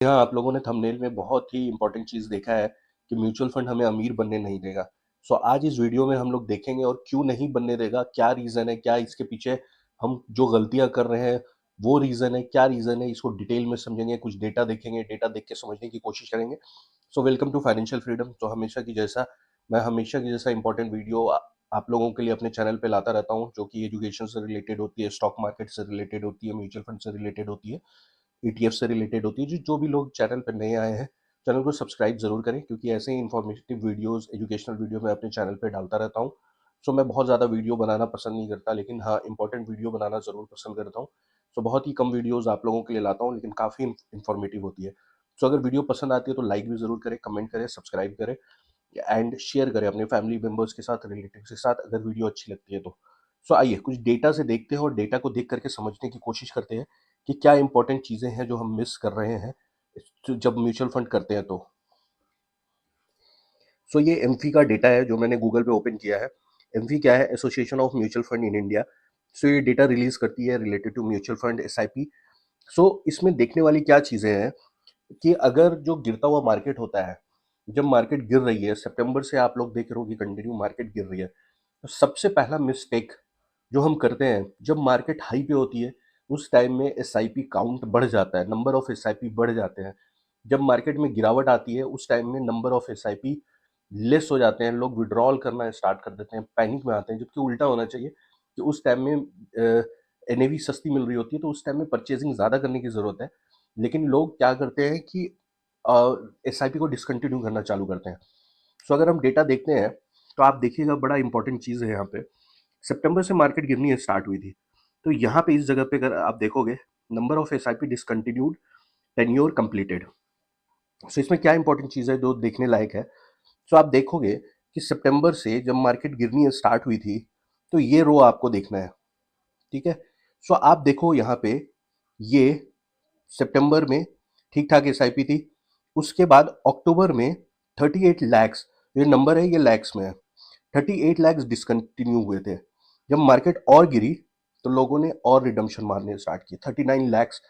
यहाँ आप लोगों ने थंबनेल में बहुत ही इंपॉर्टेंट चीज़ देखा है कि म्यूचुअल फंड हमें अमीर बनने नहीं देगा। सो आज इस वीडियो में हम लोग देखेंगे और क्यों नहीं बनने देगा, क्या रीज़न है, क्या इसके पीछे हम जो गलतियाँ कर रहे हैं वो रीज़न है, क्या रीज़न है, इसको डिटेल में समझेंगे, कुछ डेटा देखेंगे, डेटा देख के समझने की कोशिश करेंगे। So welcome to financial freedom. तो हमेशा की जैसा इंपॉर्टेंट वीडियो आप लोगों के लिए अपने चैनल पे लाता रहता हूँ, जो कि एजुकेशन से रिलेटेड होती है, स्टॉक मार्केट से रिलेटेड होती है, म्यूचुअल फंड से रिलेटेड होती है, ईटीएफ से रिलेटेड होती है। जो भी लोग चैनल पर नए आए हैं, चैनल को सब्सक्राइब जरूर करें, क्योंकि ऐसे ही इंफॉर्मेटिव वीडियोस, एजुकेशनल वीडियो मैं अपने चैनल पे डालता रहता हूँ। सो मैं बहुत ज़्यादा वीडियो बनाना पसंद नहीं करता, लेकिन हाँ, इंपॉर्टेंट वीडियो बनाना ज़रूर पसंद करता हूँ। सो बहुत ही कम वीडियोस आप लोगों के लिए लाता हूँ, लेकिन काफ़ी इंफॉर्मेटिव होती है। सो अगर वीडियो पसंद आती है तो लाइक भी ज़रूर करें, कमेंट करें, सब्सक्राइब करें एंड शेयर करें अपने फैमिली मेम्बर्स के साथ, रिलेटिव्स के साथ, अगर वीडियो अच्छी लगती है तो। सो आइए कुछ डेटा से देखते हैं और डेटा को देख करके समझने की कोशिश करते हैं कि क्या इंपॉर्टेंट चीज़ें हैं जो हम मिस कर रहे हैं जब म्यूचुअल फंड करते हैं तो। सो ये एमफी का डेटा है जो मैंने गूगल पे ओपन किया है। एमफी क्या है? Association of mutual fund in India. So ये डेटा रिलीज करती है related to mutual fund, SIP. So इसमें देखने वाली क्या चीज़ें हैं कि अगर जो गिरता हुआ मार्केट होता है, जब मार्केट गिर रही है, सितंबर से आप लोग देख रहे हो कि कंटिन्यू मार्केट गिर रही है, तो सबसे पहला मिस्टेक जो हम करते हैं, जब मार्केट हाई पे होती है उस टाइम में एसआईपी काउंट बढ़ जाता है, नंबर ऑफ एसआईपी बढ़ जाते हैं। जब मार्केट में गिरावट आती है उस टाइम में नंबर ऑफ एसआईपी लेस हो जाते हैं, लोग विड्रॉल करना स्टार्ट कर देते हैं, पैनिक में आते हैं, जबकि उल्टा होना चाहिए कि उस टाइम में एनएवी सस्ती मिल रही होती है तो उस टाइम में परचेजिंग ज़्यादा करने की ज़रूरत है। लेकिन लोग क्या करते हैं कि एसआईपी को डिसकंटिन्यू करना चालू करते हैं। सो अगर हम डेटा देखते हैं तो आप देखिएगा, बड़ा इंपॉर्टेंट चीज़ है यहाँ पे। सितंबर से मार्केट गिरनी स्टार्ट हुई थी, तो यहाँ पे इस जगह पे अगर आप देखोगे, number of SIP discontinued, tenure completed. So इसमें क्या इंपॉर्टेंट चीज़ है जो देखने लायक है? सो आप देखोगे कि सितंबर से जब मार्केट गिरनी स्टार्ट हुई थी, तो ये रो आपको देखना है, ठीक है? सो आप देखो यहाँ पे, ये सितंबर में ठीक ठाक एसआईपी थी। उसके बाद अक्टूबर में 38 लैक्स, ये नंबर है, ये लैक्स में है, 38 लैक्स डिसकंटिन्यू हुए थे। जब मार्केट और गिरी तो लोगों ने और रिडम्पशन मारने स्टार्ट किए, 39 लैक्स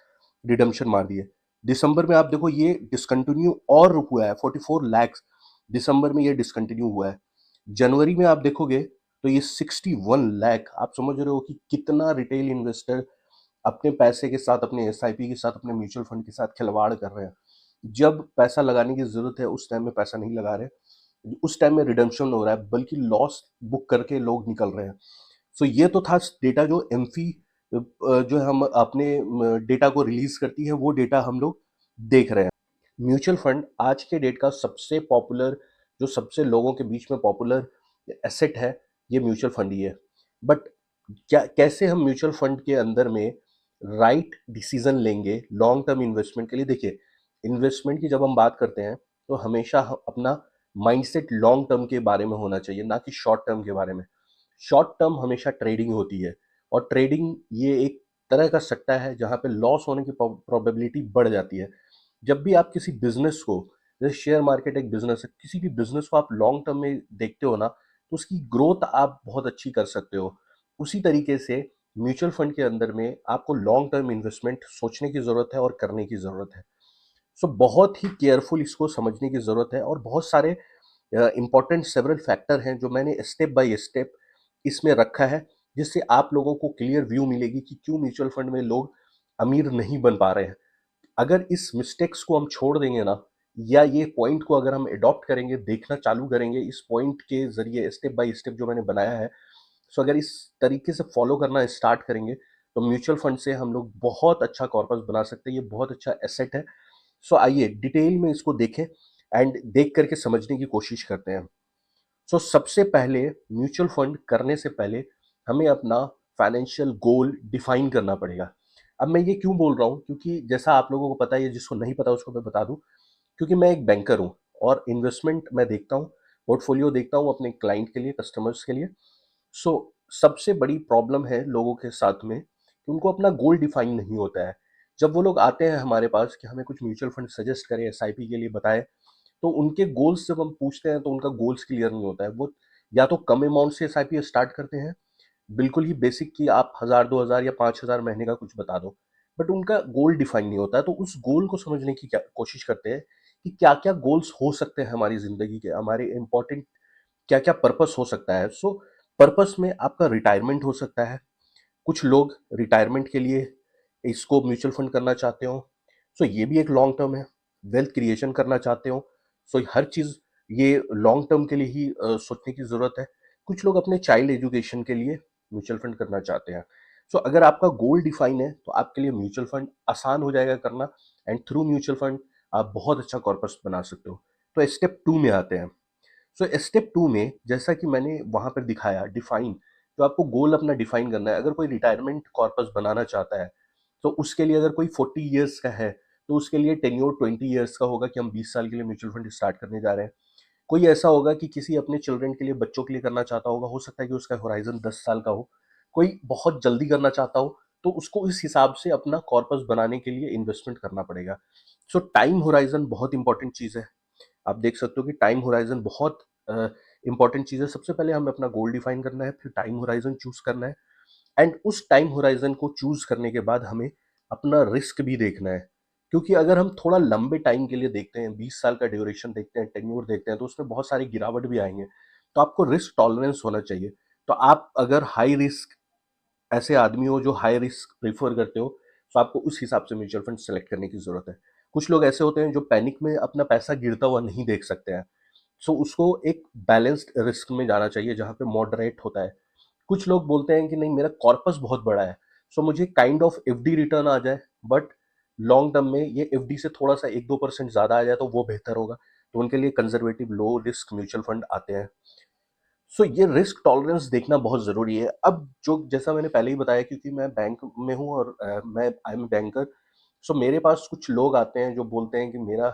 रिडम्पशन मार दिए। दिसंबर में आप देखो ये डिसकंटिन्यू और हुआ है, 44 लैक्स दिसंबर में ये डिसकंटिन्यू हुआ है। जनवरी में आप देखोगे तो ये 61 लाख, आप समझ रहे हो कि कितना रिटेल इन्वेस्टर अपने पैसे के साथ, अपने एसआईपी के साथ, अपने म्यूचुअल फंड के साथ खिलवाड़ कर रहे हैं। जब पैसा लगाने की जरूरत है उस टाइम में पैसा नहीं लगा रहे, उस टाइम में रिडेम्पशन हो रहा है, बल्कि लॉस बुक करके लोग निकल रहे हैं। सो ये तो था डेटा जो एमफी जो हम अपने डेटा को रिलीज करती है, वो डेटा हम लोग देख रहे हैं। म्यूचुअल फंड आज के डेट का सबसे पॉपुलर, जो सबसे लोगों के बीच में पॉपुलर एसेट है, ये म्यूचुअल फंड ही है। बट क्या, कैसे हम म्यूचुअल फंड के अंदर में राइट डिसीजन लेंगे लॉन्ग टर्म इन्वेस्टमेंट के लिए? देखिए, इन्वेस्टमेंट की जब हम बात करते हैं तो हमेशा अपना माइंडसेट लॉन्ग टर्म के बारे में होना चाहिए, ना कि शॉर्ट टर्म के बारे में। शॉर्ट टर्म हमेशा ट्रेडिंग होती है, और ट्रेडिंग ये एक तरह का सट्टा है जहाँ पे लॉस होने की प्रोबेबिलिटी बढ़ जाती है। जब भी आप किसी बिजनेस को, जैसे शेयर मार्केट एक बिजनेस है, किसी भी बिजनेस को आप लॉन्ग टर्म में देखते हो ना, तो उसकी ग्रोथ आप बहुत अच्छी कर सकते हो। उसी तरीके से म्यूचुअल फंड के अंदर में आपको लॉन्ग टर्म इन्वेस्टमेंट सोचने की ज़रूरत है और करने की ज़रूरत है। सो बहुत ही केयरफुल इसको समझने की ज़रूरत है, और बहुत सारे इंपॉर्टेंट सेवरल फैक्टर हैं जो मैंने स्टेप बाय स्टेप इसमें रखा है, जिससे आप लोगों को क्लियर व्यू मिलेगी कि क्यों म्यूचुअल फंड में लोग अमीर नहीं बन पा रहे हैं। अगर इस मिस्टेक्स को हम छोड़ देंगे ना, या ये पॉइंट को अगर हम अडॉप्ट करेंगे, देखना चालू करेंगे इस पॉइंट के जरिए, स्टेप बाय स्टेप जो मैंने बनाया है, सो अगर इस तरीके से फॉलो करना स्टार्ट करेंगे, तो म्यूचुअल फंड से हम लोग बहुत अच्छा कॉर्पस बना सकते हैं। ये बहुत अच्छा एसेट है। सो आइए डिटेल में इसको देखें एंड देख करके समझने की कोशिश करते हैं। सो सबसे पहले म्यूचुअल फंड करने से पहले हमें अपना फाइनेंशियल गोल डिफाइन करना पड़ेगा। अब मैं ये क्यों बोल रहा हूँ, क्योंकि जैसा आप लोगों को पता है, जिसको नहीं पता उसको मैं बता दूं, क्योंकि मैं एक बैंकर हूँ और इन्वेस्टमेंट मैं देखता हूँ, पोर्टफोलियो देखता हूँ अपने क्लाइंट के लिए, कस्टमर्स के लिए। सो सबसे बड़ी प्रॉब्लम है लोगों के साथ में कि उनको अपना गोल डिफाइन नहीं होता है। जब वो लोग आते हैं हमारे पास कि हमें कुछ म्यूचुअल फंड सजेस्ट करें, एसआईपी के लिए बताएं, तो उनके गोल्स जब हम पूछते हैं तो उनका गोल्स क्लियर नहीं होता है। वो या तो कम अमाउंट से एसआईपी स्टार्ट करते हैं, बिल्कुल ही बेसिक, कि आप 1000 2000 या 5000 महीने का कुछ बता दो, बट उनका गोल डिफाइन नहीं होता है। तो उस गोल को समझने की क्या कोशिश करते हैं कि क्या-क्या गोल्स हो सकते हैं हमारी ज़िंदगी के, हमारे इम्पोर्टेंट क्या-क्या पर्पस हो सकता है। सो पर्पस में आपका रिटायरमेंट हो सकता है। कुछ लोग रिटायरमेंट के लिए इसको म्यूचुअल फंड करना चाहते हो, सो ये भी एक लॉन्ग टर्म है। वेल्थ क्रिएशन करना चाहते हो, सो हर चीज़ ये लॉन्ग टर्म के लिए ही सोचने की ज़रूरत है। कुछ लोग अपने चाइल्ड एजुकेशन के लिए म्यूचुअल फंड करना चाहते हैं। सो अगर आपका गोल डिफाइन है तो आपके लिए म्यूचुअल फंड आसान हो जाएगा करना, एंड थ्रू म्यूचुअल फंड आप बहुत अच्छा कॉर्पस बना सकते हो। तो स्टेप 2 में आते हैं। सो स्टेप 2 में जैसा कि मैंने वहाँ पर दिखाया डिफाइन, तो आपको गोल अपना डिफाइन करना है। अगर कोई रिटायरमेंट कॉर्पस बनाना चाहता है, तो उसके लिए अगर कोई 40 इयर्स का है, तो उसके लिए टेन्योर 20 इयर्स का होगा कि हम 20 साल के लिए म्यूचुअल फंड स्टार्ट करने जा रहे हैं। कोई ऐसा होगा कि किसी अपने चिल्ड्रन के लिए, बच्चों के लिए करना चाहता होगा, हो सकता है कि उसका होराइज़न 10 साल का हो। कोई बहुत जल्दी करना चाहता हो, तो उसको इस हिसाब से अपना कॉर्पस बनाने के लिए इन्वेस्टमेंट करना पड़ेगा। सो टाइम होराइज़न बहुत इंपॉर्टेंट चीज़ है। आप देख सकते हो कि टाइम होराइज़न बहुत इंपॉर्टेंट चीज़ है। सबसे पहले हमें अपना गोल डिफाइन करना है, फिर टाइम होराइज़न चूज़ करना है, एंड उस टाइम होराइज़न को चूज़ करने के बाद हमें अपना रिस्क भी देखना है। क्योंकि अगर हम थोड़ा लंबे टाइम के लिए देखते हैं, 20 साल का ड्यूरेशन देखते हैं, टेन्योर देखते हैं, तो उसमें बहुत सारी गिरावट भी आएँगे। तो आपको रिस्क टॉलरेंस होना चाहिए। तो आप अगर हाई रिस्क ऐसे आदमी हो जो हाई रिस्क प्रेफ़र करते हो, तो आपको उस हिसाब से म्यूचुअल फंड सेलेक्ट करने की ज़रूरत है। कुछ लोग ऐसे होते हैं जो पैनिक में अपना पैसा गिरता हुआ नहीं देख सकते हैं। सो उसको एक बैलेंस्ड रिस्क में जाना चाहिए जहाँ पे मॉडरेट होता है। कुछ लोग बोलते हैं कि नहीं, मेरा कॉर्पस बहुत बड़ा है, सो मुझे काइंड ऑफ एफडी रिटर्न आ जाए, बट लॉन्ग टर्म में ये एफडी से थोड़ा सा 1-2% ज़्यादा आ जाए तो वो बेहतर होगा। तो उनके लिए conservative low risk mutual fund आते हैं। सो ये रिस्क टॉलरेंस देखना बहुत ज़रूरी है। अब जो जैसा मैंने पहले ही बताया, क्योंकि मैं बैंक में हूँ और मैं आई एम बैंकर, सो मेरे पास कुछ लोग आते हैं जो बोलते हैं कि मेरा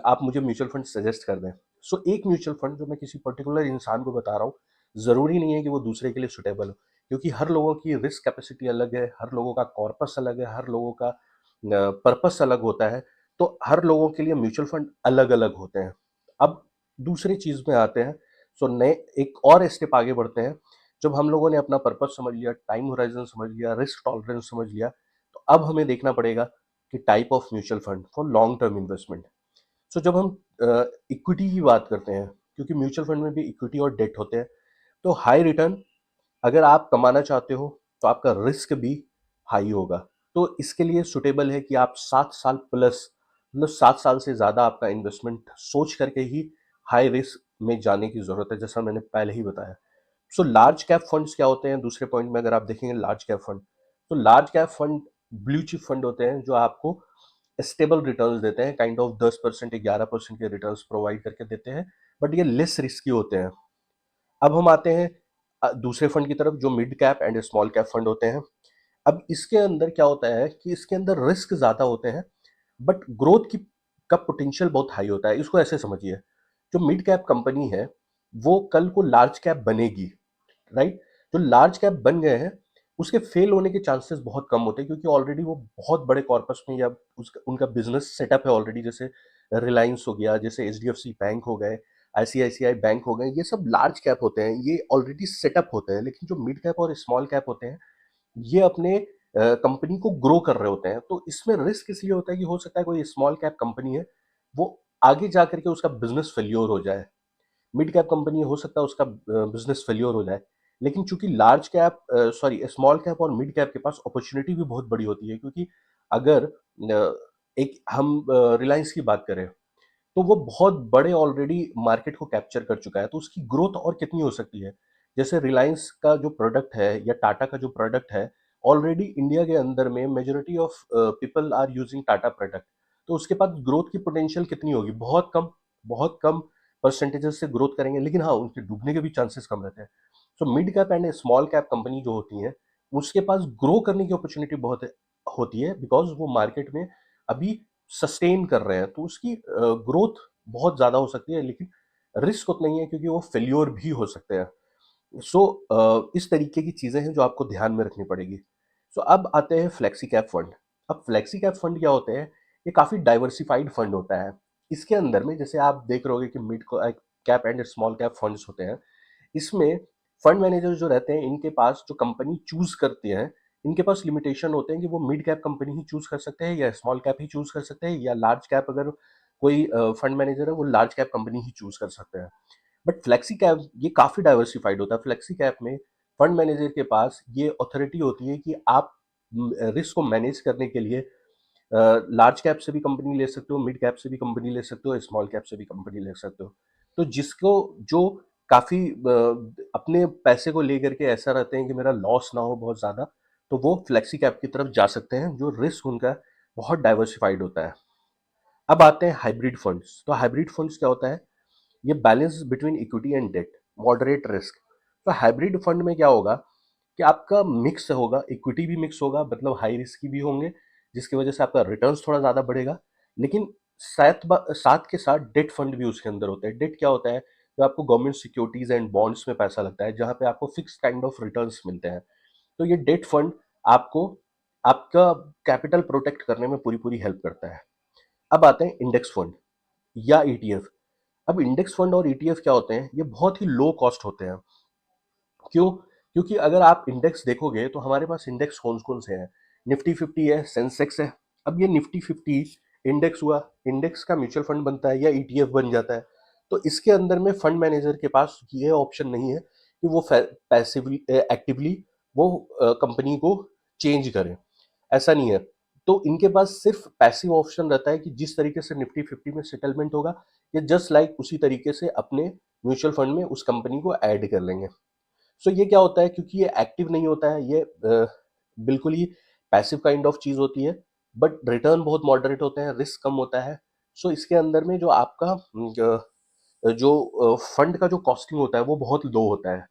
आप मुझे म्यूचुअल फंड सजेस्ट कर दें। सो एक म्यूचुअल फंड जो मैं किसी पर्टिकुलर इंसान को बता रहा हूँ, ज़रूरी नहीं है कि वो दूसरे के लिए सूटेबल हो, क्योंकि हर लोगों की रिस्क कैपेसिटी अलग है, हर लोगों का कॉर्पस अलग है, हर लोगों का पर्पस अलग होता है। तो हर लोगों के लिए म्यूचुअल फंड अलग-अलग होते हैं। अब दूसरी चीज़ में आते हैं। सो नए एक और स्टेप आगे बढ़ते हैं। जब हम लोगों ने अपना पर्पस समझ लिया, टाइम होराइज़न समझ लिया, रिस्क टॉलरेंस समझ लिया, तो अब हमें देखना पड़ेगा कि type of mutual fund for long term investment. So जब हम इक्विटी की बात करते हैं, क्योंकि म्यूचुअल फंड में भी इक्विटी और डेट होते हैं, तो हाई रिटर्न अगर आप कमाना चाहते हो, तो आपका रिस्क भी हाई होगा। तो इसके लिए सूटेबल है कि आप 7 साल प्लस, मतलब 7 साल से ज़्यादा आपका इन्वेस्टमेंट सोच करके ही हाई रिस्क में जाने की ज़रूरत है, जैसा मैंने पहले ही बताया। सो लार्ज कैप फंड्स क्या होते हैं, दूसरे पॉइंट में अगर आप देखेंगे लार्ज कैप फंड, तो large cap fund blue chip fund होते हैं जो आपको स्टेबल रिटर्न्स देते हैं, काइंड ऑफ 10% 11% के रिटर्न्स प्रोवाइड करके देते हैं, बट ये लेस रिस्की होते हैं। अब हम आते हैं दूसरे फंड की तरफ, जो mid cap and small cap fund होते हैं। अब इसके अंदर क्या होता है कि इसके अंदर रिस्क ज़्यादा होते हैं, बट ग्रोथ की का पोटेंशियल बहुत हाई होता है। इसको ऐसे समझिए, जो मिड कैप कंपनी है, वो कल को लार्ज कैप बनेगी, राइट? जो लार्ज कैप बन गए हैं, उसके फेल होने के चांसेस बहुत कम होते हैं, क्योंकि ऑलरेडी वो बहुत बड़े कॉर्पस में, या उसका उनका बिजनेस सेटअप है ऑलरेडी। जैसे रिलायंस हो गया, जैसे एचडीएफसी बैंक हो गए, आईसीआईसीआई बैंक हो गए, ये सब लार्ज कैप होते हैं, ये ऑलरेडी सेटअप होते हैं। लेकिन जो मिड कैप और स्मॉल कैप होते हैं, ये अपने कंपनी को ग्रो कर रहे होते हैं। तो इसमें रिस्क इसलिए होता है कि हो सकता है कोई स्मॉल कैप कंपनी है, वो आगे जा करके उसका बिजनेस फेल्योर हो जाए। मिड कैप कंपनी हो सकता है उसका बिजनेस फेल्योर हो जाए। लेकिन चूंकि large cap, sorry, small cap और मिड कैप के पास अपॉर्चुनिटी भी बहुत बड़ी होती है, क्योंकि अगर एक हम रिलायंस की बात करें, तो वो बहुत बड़े ऑलरेडी मार्केट को कैप्चर कर चुका है, तो उसकी ग्रोथ और कितनी हो सकती है। जैसे रिलायंस का जो प्रोडक्ट है या टाटा का जो प्रोडक्ट है, ऑलरेडी इंडिया के अंदर में majority of people are using Tata product. तो उसके पास ग्रोथ की पोटेंशियल कितनी होगी, बहुत कम परसेंटेजेस से ग्रोथ करेंगे, लेकिन हाँ, उनके डूबने के भी चांसेस कम रहते हैं। So mid cap and small cap company जो होती हैं, उसके पास ग्रो करने की अपॉर्चुनिटी बहुत होती है, बिकॉज वो मार्केट में अभी सस्टेन कर रहे हैं, तो उसकी ग्रोथ बहुत ज़्यादा हो सकती है, लेकिन रिस्क उतना ही है, क्योंकि वो फेल्योर भी हो सकते हैं। सो इस तरीके की चीज़ें हैं जो आपको ध्यान में रखनी पड़ेगी। सो अब आते हैं फ्लेक्सी कैप फंड। अब फ्लेक्सी कैप फंड क्या होते हैं, ये काफ़ी डाइवर्सिफाइड फंड होता है। इसके अंदर में जैसे आप देख रहे होगे कि mid cap and small cap funds होते हैं। इसमें फंड मैनेजर जो रहते हैं, इनके पास जो कंपनी चूज करते हैं, इनके पास लिमिटेशन होते हैं कि वो मिड कैप कंपनी ही चूज़ कर सकते हैं या स्मॉल कैप ही चूज़ कर सकते हैं, या लार्ज कैप अगर कोई फंड मैनेजर है वो लार्ज कैप कंपनी ही चूज़ कर सकते हैं। बट फ्लेक्सी कैप ये काफ़ी डाइवर्सिफाइड होता है। फ्लेक्सी कैप में फंड मैनेजर के पास ये अथॉरिटी होती है कि आप रिस्क को मैनेज करने के लिए लार्ज कैप से भी कंपनी ले सकते हो, मिड कैप से भी कंपनी ले सकते हो, स्मॉल कैप से भी कंपनी ले सकते हो। तो जिसको जो काफ़ी अपने पैसे को लेकर के ऐसा रहते हैं कि मेरा लॉस ना हो बहुत ज़्यादा, तो वो फ्लेक्सी कैप की तरफ जा सकते हैं, जो रिस्क उनका बहुत डाइवर्सिफाइड होता है। अब आते हैं हाइब्रिड फंड्स। तो हाइब्रिड फंड्स क्या होता है? ये balance between equity and debt, moderate risk. तो हाइब्रिड फंड में क्या होगा कि आपका मिक्स होगा, इक्विटी भी मिक्स होगा, मतलब हाई रिस्क भी होंगे, जिसकी वजह से आपका रिटर्न्स थोड़ा ज़्यादा बढ़ेगा। लेकिन साथ के साथ डेट फंड भी उसके अंदर होता है। डेट क्या होता है? जो आपको गवर्नमेंट सिक्योरिटीज एंड बॉन्ड्स में पैसा लगता है, जहाँ पे आपको फिक्स काइंड ऑफ रिटर्न्स मिलते हैं। तो ये डेट फंड आपको आपका कैपिटल प्रोटेक्ट करने में पूरी पूरी हेल्प करता है। अब आते हैं इंडेक्स फंड या ईटीएफ। अब इंडेक्स फंड और ईटीएफ क्या होते हैं? ये बहुत ही लो कॉस्ट होते हैं। क्यों? क्योंकि अगर आप इंडेक्स देखोगे तो हमारे पास इंडेक्स कौन-कौन से हैं? निफ्टी 50 है, सेंसेक्स है। अब ये निफ्टी 50 इंडेक्स हुआ, इंडेक्स का म्यूचुअल फंड बनता है या ईटीएफ बन जाता है। तो इसके अंदर में फंड मैनेजर के पास ये ऑप्शन नहीं है कि वो पैसिवली एक्टिवली वो कंपनी को चेंज करे, ऐसा नहीं है। तो इनके पास सिर्फ पैसिव ऑप्शन रहता है कि जिस तरीके से निफ्टी 50 में सेटलमेंट होगा, ये जस्ट लाइक उसी तरीके से अपने म्यूचुअल फंड में उस कंपनी को ऐड कर लेंगे। सो ये क्या होता है, क्योंकि ये एक्टिव नहीं होता है, ये बिल्कुल ही पैसिव काइंड ऑफ चीज होती है, बट रिटर्न बहुत मॉडरेट होते हैं, रिस्क कम होता है। सो इसके अंदर में जो आपका जो फंड का जो कॉस्टिंग होता है वो बहुत लो होता है।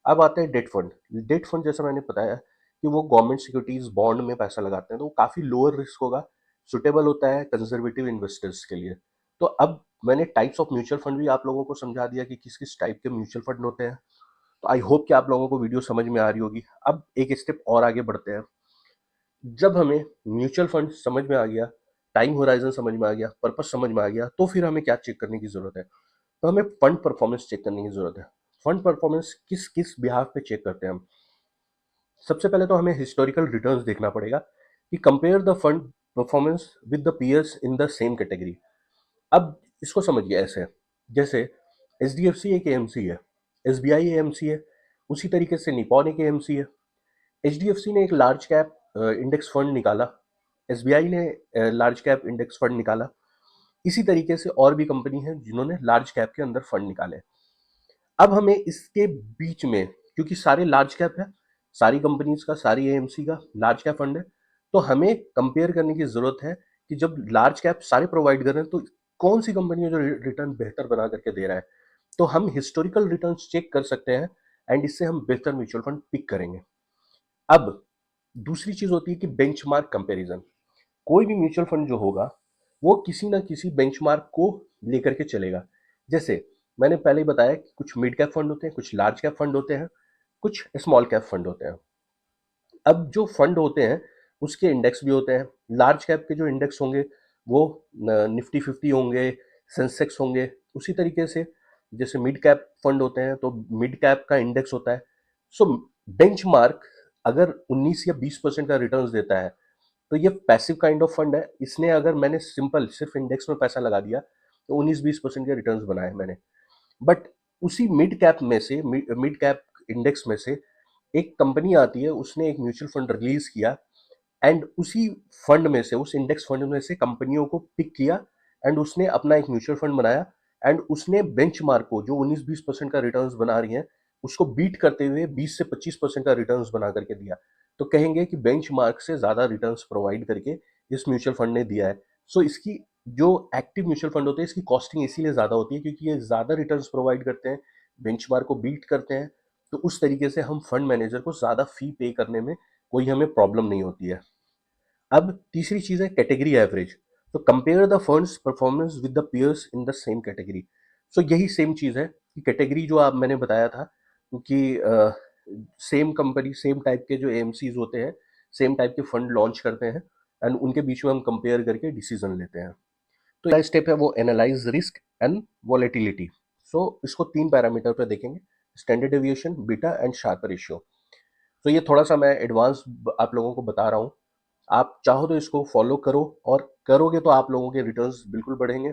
अब आते हैं डेट फंड। डेट फंड जैसा मैंने बताया कि वो गवर्नमेंट सिक्योरिटीज बॉन्ड में पैसा लगाते हैं, तो वो काफी लोअर रिस्क होगा, सुटेबल होता है कंजर्वेटिव इन्वेस्टर्स के लिए। तो अब मैंने टाइप्स ऑफ म्यूचुअल फंड भी आप लोगों को समझा दिया कि किस किस टाइप के म्यूचुअल फंड होते हैं। तो आई होप कि आप लोगों को वीडियो समझ में आ रही होगी। अब एक स्टेप और आगे बढ़ते हैं। जब हमें म्यूचुअल फंड समझ में आ गया, टाइम होराइजन समझ में आ गया, पर्पस समझ में आ गया, तो फिर हमें क्या चेक करने की जरूरत है? तो हमें फंड परफॉर्मेंस चेक करने की जरूरत है। फंड परफॉर्मेंस किस किस बिहाफ पे चेक करते हैं हम? सबसे पहले तो हमें हिस्टोरिकल रिटर्न्स देखना पड़ेगा कि compare the fund performance with the peers in the same category. अब इसको समझिए ऐसे, जैसे एच डी एफ सी एक एएमसी है, एस बी आई एएमसी है, उसी तरीके से निपॉन एक एएमसी है। एच डी एफ सी ने एक लार्ज कैप इंडेक्स फंड निकाला, एस बी आई ने लार्ज कैप इंडेक्स फंड निकाला। इसी तरीके से और भी कंपनी है जिन्होंने लार्ज कैप के अंदर फंड निकाले। अब हमें इसके बीच में, क्योंकि सारे लार्ज कैप है, सारी कंपनीज का, सारी एएमसी का लार्ज कैप फंड है, तो हमें कंपेयर करने की जरूरत है कि जब लार्ज कैप सारे प्रोवाइड कर रहे हैं तो कौन सी कंपनी है जो रिटर्न बेहतर बना करके दे रहा है। तो हम हिस्टोरिकल रिटर्न्स चेक कर सकते हैं एंड इससे हम बेहतर म्यूचुअल फंड पिक करेंगे। अब दूसरी चीज होती है कि बेंचमार्क कंपैरिजन। कोई भी म्यूचुअल फंड जो होगा वो किसी ना किसी बेंचमार्क को लेकर के चलेगा। जैसे मैंने पहले ही बताया कि कुछ मिड कैप फंड होते हैं, कुछ लार्ज कैप फंड होते हैं, कुछ स्मॉल कैप फंड होते हैं। अब जो फंड होते हैं उसके इंडेक्स भी होते हैं। लार्ज कैप के जो इंडेक्स होंगे वो निफ्टी 50 होंगे, सेंसेक्स होंगे। उसी तरीके से जैसे मिड कैप फंड होते हैं तो मिड कैप का इंडेक्स होता है। सो बेंचमार्क अगर 19 या 20% का रिटर्न्स देता है तो ये पैसिव काइंड ऑफ फंड है। इसने, अगर मैंने सिंपल सिर्फ इंडेक्स में पैसा लगा दिया तो 19-20% के रिटर्न्स बनाए मैंने। बट उसी मिड कैप में से, मिड कैप इंडेक्स में से एक कंपनी आती है, उसने एक म्यूचुअल फंड रिलीज किया एंड उसी फंड में से, उस इंडेक्स फंड में से कंपनियों को पिक किया एंड उसने अपना एक म्यूचुअल फंड बनाया एंड उसने बेंचमार्क को, जो 19-20% का रिटर्न्स बना रही है, उसको बीट करते हुए 20 से 25% का रिटर्न्स बना करके दिया। तो कहेंगे कि बेंचमार्क से ज्यादा रिटर्न्स प्रोवाइड करके इस म्यूचुअल फंड ने दिया है। सो इसकी जो एक्टिव म्यूचुअल फंड होते हैं इसकी कॉस्टिंग इसीलिए ज्यादा होती है क्योंकि ये ज्यादा रिटर्न्स प्रोवाइड करते हैं, बेंचमार्क को बीट करते हैं। तो उस तरीके से हम फंड मैनेजर को ज्यादा फी पे करने में कोई हमें प्रॉब्लम नहीं होती है। अब तीसरी चीज है कैटेगरी एवरेज। तो compare the funds performance with the peers in the same category. So यही सेम चीज है कि कैटेगरी जो आप मैंने बताया था कि सेम कंपनी, सेम टाइप के जो एएमसीज होते हैं, सेम टाइप के फंड लॉन्च करते हैं एंड उनके बीच में हम कंपेयर करके डिसीजन लेते हैं। तो पहला स्टेप है वो एनालाइज रिस्क एंड वॉलेटिलिटी। सो इसको तीन पैरामीटर पे देखेंगे, standard deviation, beta and Sharpe ratio. तो ये थोड़ा सा मैं एडवांस आप लोगों को बता रहा हूँ। आप चाहो तो इसको फॉलो करो, और करोगे तो आप लोगों के रिटर्न्स बिल्कुल बढ़ेंगे,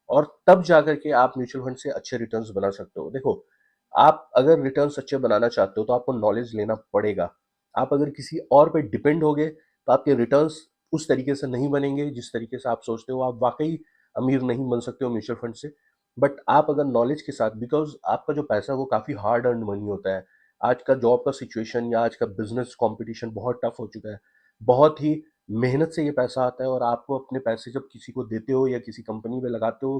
और तब जा करके आप म्यूचुअल फंड से अच्छे रिटर्न्स बना सकते हो। देखो, आप अगर रिटर्न्स अच्छे बनाना चाहते हो तो आपको नॉलेज लेना पड़ेगा। आप अगर किसी और पे डिपेंड होगे तो आपके रिटर्न्स उस तरीके से नहीं बनेंगे जिस तरीके से आप सोचते हो। आप वाकई अमीर नहीं बन सकते हो म्यूचुअल फंड से। बट आप अगर नॉलेज के साथ, बिकॉज आपका जो पैसा है वो काफ़ी हार्ड अर्न मनी होता है। आज का जॉब का सिचुएशन या आज का बिजनेस कंपटीशन बहुत टफ हो चुका है। बहुत ही मेहनत से ये पैसा आता है, और आपको अपने पैसे जब किसी को देते हो या किसी कंपनी में लगाते हो,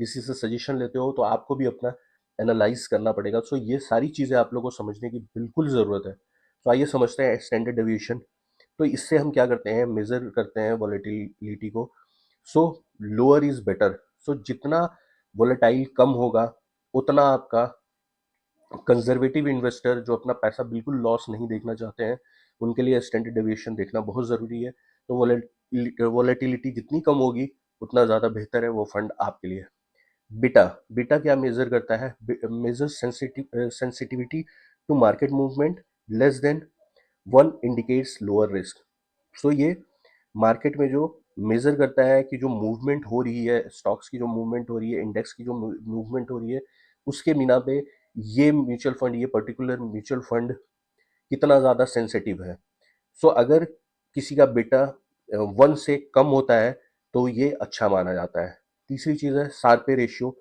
किसी से सजेशन लेते हो, तो आपको भी अपना एनालाइज करना पड़ेगा। सो ये सारी चीज़ें आप लोगों को समझने की बिल्कुल ज़रूरत है। तो आइए समझते हैं स्टैंडर्ड डेविएशन। तो इससे हम क्या करते हैं, मेजर करते हैं वॉलेटिलिटी को। So lower is better. So जितना वोलेटाइल कम होगा, उतना आपका कंजर्वेटिव इन्वेस्टर जो अपना पैसा बिल्कुल लॉस नहीं देखना चाहते हैं, उनके लिए स्टैंडर्ड डेविएशन देखना बहुत ज़रूरी है। तो वॉलेटिलिटी जितनी कम होगी, उतना ज़्यादा बेहतर है वो फंड आपके लिए। बीटा बीटा क्या मेजर करता है? Measure sensitivity to market movement less than one indicates lower risk. So ये मार्केट में जो मेजर करता है कि जो मूवमेंट हो रही है, स्टॉक्स की जो मूवमेंट हो रही है, इंडेक्स की जो मूवमेंट हो रही है, उसके बिना पे ये म्यूचुअल फंड, ये पर्टिकुलर म्यूचुअल फंड कितना ज़्यादा सेंसिटिव है। सो अगर किसी का बीटा 1 से कम होता है तो ये अच्छा माना जाता है। तीसरी चीज़ है Sharpe ratio.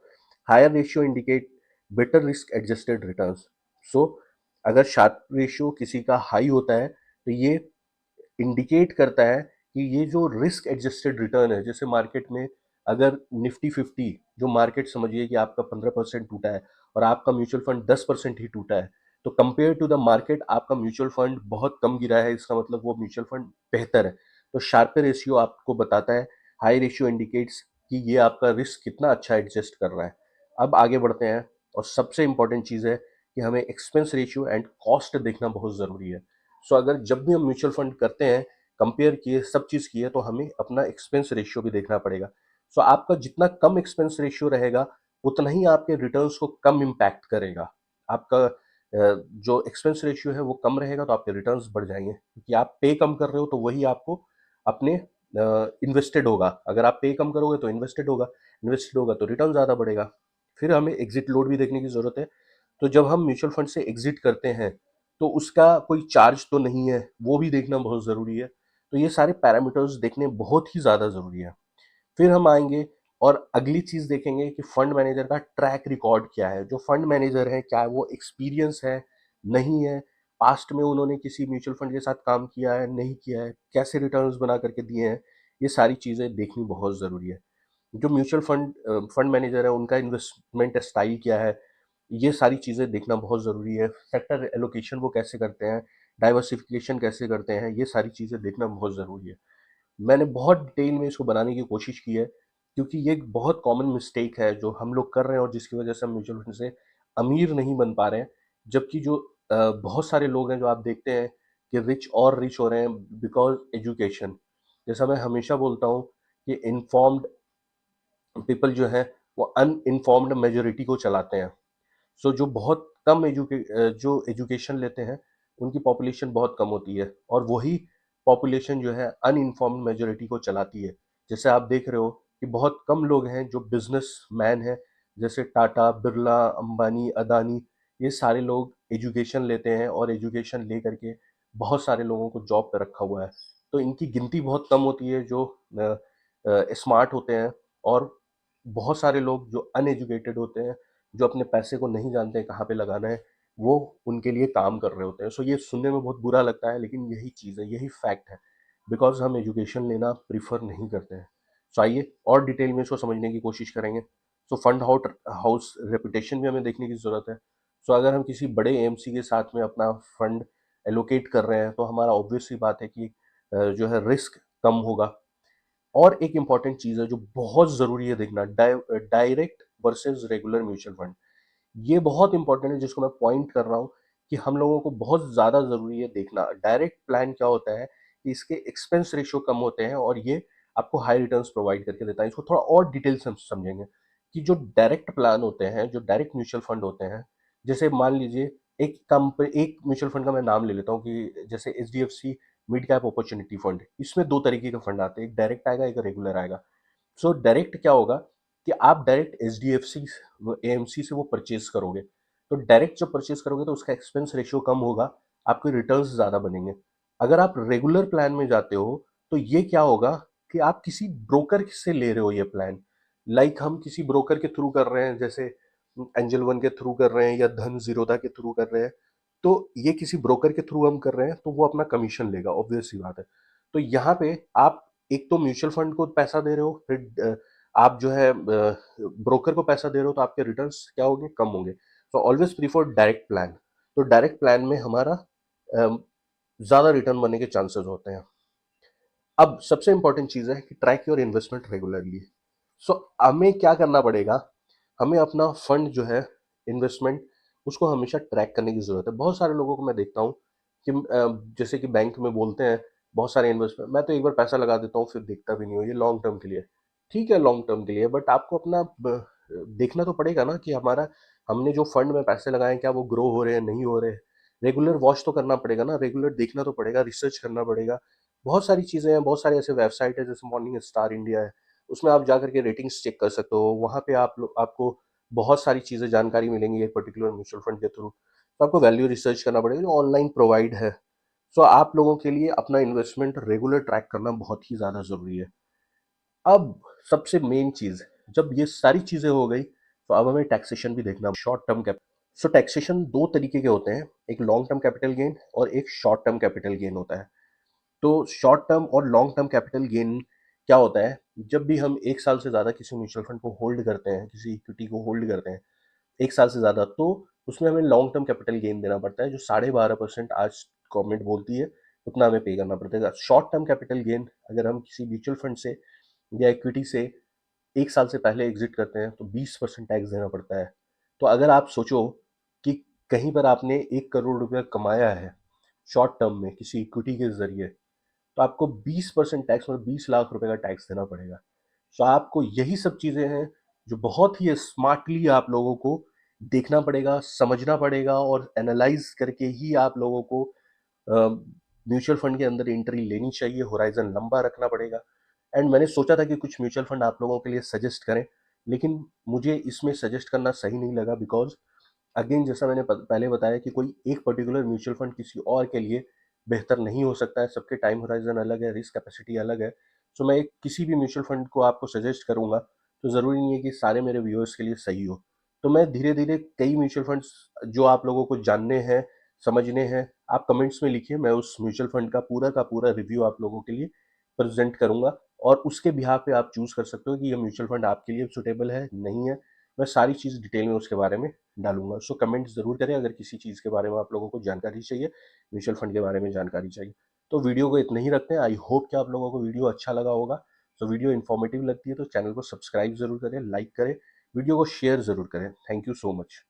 Higher ratio indicate better risk adjusted returns. So अगर शार्प रेशियो किसी का हाई होता है तो ये इंडिकेट करता है कि ये जो रिस्क एडजस्टेड रिटर्न है, जैसे मार्केट में अगर निफ्टी 50, जो मार्केट समझिए कि आपका 15% टूटा है और आपका म्यूचुअल फंड 10% ही टूटा है, तो कंपेयर टू द मार्केट आपका म्यूचुअल फंड बहुत कम गिरा है, इसका मतलब वो म्यूचुअल फंड बेहतर है। तो शार्पर रेशियो आपको बताता है, हाई रेशियो इंडिकेट्स कि ये आपका रिस्क कितना अच्छा एडजस्ट कर रहा है। अब आगे बढ़ते हैं, और सबसे इंपॉर्टेंट चीज़ है कि हमें एक्सपेंस रेशियो एंड कॉस्ट देखना बहुत ज़रूरी है। सो अगर जब भी हम म्यूचुअल फंड करते हैं, कंपेयर किए, सब चीज़ किए, तो हमें अपना एक्सपेंस रेशियो भी देखना पड़ेगा। सो आपका जितना कम एक्सपेंस रेशियो रहेगा, उतना ही आपके रिटर्न्स को कम इम्पैक्ट करेगा। आपका जो एक्सपेंस रेशियो है वो कम रहेगा तो आपके रिटर्न्स बढ़ जाएंगे, क्योंकि आप पे कम कर रहे हो तो वही आपको अपने इन्वेस्टेड होगा। अगर आप पे कम करोगे तो इन्वेस्टेड होगा तो रिटर्न ज़्यादा बढ़ेगा। फिर हमें एग्जिट लोड भी देखने की ज़रूरत है। तो जब हम म्यूचुअल फंड से एग्जिट करते हैं तो उसका कोई चार्ज तो नहीं है, वो भी देखना बहुत ज़रूरी है। तो ये सारे पैरामीटर्स देखने बहुत ही ज़्यादा ज़रूरी है। फिर हम आएंगे और अगली चीज़ देखेंगे कि फंड मैनेजर का ट्रैक रिकॉर्ड क्या है। जो फंड मैनेजर है, क्या वो एक्सपीरियंस है, नहीं है, पास्ट में उन्होंने किसी म्यूचुअल फंड के साथ काम किया है, नहीं किया है, कैसे रिटर्न्स बना करके दिए हैं, ये सारी चीज़ें देखनी बहुत ज़रूरी है। जो म्यूचुअल फंड मैनेजर है, उनका इन्वेस्टमेंट स्टाइल क्या है, ये सारी चीज़ें देखना बहुत ज़रूरी है। सेक्टर एलोकेशन वो कैसे करते हैं, डाइवर्सिफिकेशन कैसे करते हैं, ये सारी चीज़ें देखना बहुत ज़रूरी है। मैंने बहुत डिटेल में इसको बनाने की कोशिश की है, क्योंकि ये एक बहुत कॉमन मिस्टेक है जो हम लोग कर रहे हैं, और जिसकी वजह से हम म्यूचुअल फंड से अमीर नहीं बन पा रहे हैं। जबकि जो बहुत सारे लोग हैं जो आप देखते हैं कि रिच और रिच हो रहे हैं बिकॉज एजुकेशन। जैसा मैं हमेशा बोलता हूँ कि इन्फॉर्म्ड पीपल जो है वो अनइन्फॉर्म्ड मेजोरिटी को चलाते हैं। सो जो बहुत कम जो एजुकेशन लेते हैं, उनकी पॉपुलेशन बहुत कम होती है, और वही पॉपुलेशन जो है अनइन्फॉर्म्ड मेजोरिटी को चलाती है। जैसे आप देख रहे हो कि बहुत कम लोग हैं जो बिजनेस मैन हैं, जैसे टाटा, बिरला, अंबानी, अदानी, ये सारे लोग एजुकेशन लेते हैं, और एजुकेशन ले करके बहुत सारे लोगों को जॉब पे रखा हुआ है। तो इनकी गिनती बहुत कम होती है जो स्मार्ट होते हैं, और बहुत सारे लोग जो अनएजुकेटेड होते हैं, जो अपने पैसे को नहीं जानते हैं कहाँ पे लगाना है, वो उनके लिए काम कर रहे होते हैं। सो ये सुनने में बहुत बुरा लगता है, लेकिन यही चीज़ है, यही फैक्ट है, बिकॉज हम एजुकेशन लेना प्रीफर नहीं करते हैं। सो आइए और डिटेल में इसको समझने की कोशिश करेंगे। सो फंड हाउस रेपुटेशन भी हमें देखने की ज़रूरत है। सो अगर हम किसी बड़े एएमसी के साथ में अपना फंड एलोकेट कर रहे हैं, तो हमारा ऑब्वियस सी बात है कि जो है रिस्क कम होगा। और एक इम्पॉर्टेंट चीज़ है जो बहुत ज़रूरी है देखना, direct versus regular mutual fund. ये बहुत इंपॉर्टेंट है, जिसको मैं पॉइंट कर रहा हूँ कि हम लोगों को बहुत ज़्यादा ज़रूरी है देखना। डायरेक्ट प्लान क्या होता है कि इसके एक्सपेंस रेशियो कम होते हैं, और ये आपको हाई रिटर्न्स प्रोवाइड करके देता है। इसको थोड़ा और डिटेल से हम समझेंगे कि जो डायरेक्ट प्लान होते हैं, जो डायरेक्ट म्यूचुअल फंड होते हैं, जैसे मान लीजिए एक म्यूचुअल फंड का मैं नाम ले लेता हूँ कि जैसे HDFC mid cap opportunity fund, इसमें दो तरीके का फंड आते हैं, एक डायरेक्ट आएगा, एक रेगुलर आएगा। सो डायरेक्ट क्या होगा कि आप डायरेक्ट एचडीएफसी एएमसी से वो परचेज करोगे, तो डायरेक्ट जब परचेज करोगे तो उसका एक्सपेंस रेशियो कम होगा, आपके रिटर्न्स ज़्यादा बनेंगे। अगर आप रेगुलर प्लान में जाते हो तो ये क्या होगा कि आप किसी ब्रोकर से ले रहे हो ये प्लान, लाइक हम किसी ब्रोकर के थ्रू कर रहे हैं, जैसे एंजल वन के थ्रू कर रहे हैं या धन जीरोधा के थ्रू कर रहे हैं, तो ये किसी ब्रोकर के थ्रू हम कर रहे हैं तो वो अपना कमीशन लेगा, ऑब्वियस सी बात है। तो यहाँ पे आप एक तो म्यूचुअल फंड को पैसा दे रहे हो, फिर आप जो है ब्रोकर को पैसा दे रहे हो, तो आपके रिटर्न्स क्या होंगे, कम होंगे। तो ऑलवेज प्रीफर डायरेक्ट प्लान। तो डायरेक्ट प्लान में हमारा ज़्यादा रिटर्न बनने के चांसेस होते हैं। अब सबसे इंपॉर्टेंट चीज़ है कि ट्रैक योर इन्वेस्टमेंट रेगुलरली। सो हमें क्या करना पड़ेगा, हमें अपना फंड जो है, इन्वेस्टमेंट, उसको हमेशा ट्रैक करने की ज़रूरत है। बहुत सारे लोगों को मैं देखता हूँ कि जैसे कि बैंक में बोलते हैं बहुत सारे इन्वेस्टमेंट, मैं तो एक बार पैसा लगा देता हूँ फिर देखता भी नहीं हूँ, ये लॉन्ग टर्म के लिए। ठीक है, लॉन्ग टर्म के लिए, बट आपको अपना देखना तो पड़ेगा ना कि हमारा, हमने जो फंड में पैसे लगाए हैं क्या वो ग्रो हो रहे हैं, नहीं हो रहे। रेगुलर वॉच तो करना पड़ेगा ना, रेगुलर देखना तो पड़ेगा, रिसर्च करना पड़ेगा। बहुत सारी चीज़ें हैं, बहुत सारे ऐसे वेबसाइट है जैसे मॉर्निंग स्टार इंडिया है, उसमें आप जाकर के रेटिंग्स चेक कर सकते हो। वहाँ पे आपको बहुत सारी चीज़ें जानकारी मिलेंगी एक पर्टिकुलर म्यूचुअल फंड के थ्रू। तो आपको वैल्यू रिसर्च करना पड़ेगा जो ऑनलाइन प्रोवाइड है। सो आप लोगों के लिए अपना इन्वेस्टमेंट रेगुलर ट्रैक करना बहुत ही ज़्यादा ज़रूरी है। अब सबसे मेन चीज़, जब ये सारी चीज़ें हो गई तो अब हमें टैक्सेशन भी देखना, शॉर्ट टर्म कैपिटल। सो टैक्सेशन दो तरीके के होते हैं, एक लॉन्ग टर्म कैपिटल गेन और एक शॉर्ट टर्म कैपिटल गेन होता है। तो शॉर्ट टर्म और लॉन्ग टर्म कैपिटल गेन क्या होता है, जब भी हम एक साल से ज़्यादा किसी म्यूचुअल फंड को होल्ड करते हैं, किसी इक्विटी को होल्ड करते हैं एक साल से ज़्यादा, तो उसमें हमें लॉन्ग टर्म कैपिटल गेन देना पड़ता है, जो 12.5% आज गवर्नमेंट बोलती है, उतना हमें पे करना पड़ता है। शॉर्ट टर्म कैपिटल गेन अगर हम किसी म्यूचुअल फंड से या इक्विटी से एक साल से पहले एग्जिट करते हैं तो 20% टैक्स देना पड़ता है। तो अगर आप सोचो कि कहीं पर आपने 1 करोड़ रुपया कमाया है शॉर्ट टर्म में किसी इक्विटी के जरिए, तो आपको 20% टैक्स, मतलब 20 लाख रुपए का टैक्स देना पड़ेगा। तो आपको यही सब चीज़ें हैं जो बहुत ही स्मार्टली आप लोगों को देखना पड़ेगा, समझना पड़ेगा, और एनालाइज करके ही आप लोगों को म्यूचुअल फंड के अंदर एंट्री लेनी चाहिए। होराइजन लंबा रखना पड़ेगा। एंड मैंने सोचा था कि कुछ म्यूचुअल फंड आप लोगों के लिए सजेस्ट करें, लेकिन मुझे इसमें सजेस्ट करना सही नहीं लगा, बिकॉज अगेन जैसा मैंने पहले बताया कि कोई एक पर्टिकुलर म्यूचुअल फंड किसी और के लिए बेहतर नहीं हो सकता है, सबके टाइम होराइजन अलग है, रिस्क कैपेसिटी अलग है। सो मैं किसी भी म्यूचुअल फंड को आपको सजेस्ट करूंगा तो ज़रूरी नहीं है कि सारे मेरे व्यूअर्स के लिए सही हो। तो मैं धीरे धीरे कई म्यूचुअल फंड्स जो आप लोगों को जानने हैं, समझने हैं, आप कमेंट्स में लिखिए, मैं उस म्यूचुअल फंड का पूरा रिव्यू आप लोगों के लिए प्रेजेंट करूंगा, और उसके बिहाफ पे आप चूज़ कर सकते हो कि ये म्यूचुअल फंड आपके लिए सुटेबल है, नहीं है। मैं सारी चीज़ डिटेल में उसके बारे में डालूंगा। सो कमेंट ज़रूर करें अगर किसी चीज़ के बारे में आप लोगों को जानकारी चाहिए, म्यूचुअल फंड के बारे में जानकारी चाहिए। तो वीडियो को इतना ही रखते हैं। आई होप कि आप लोगों को वीडियो अच्छा लगा होगा। तो वीडियो इन्फॉर्मेटिव लगती है तो चैनल को सब्सक्राइब ज़रूर करें, लाइक करें, वीडियो को शेयर ज़रूर करें। Thank you so much.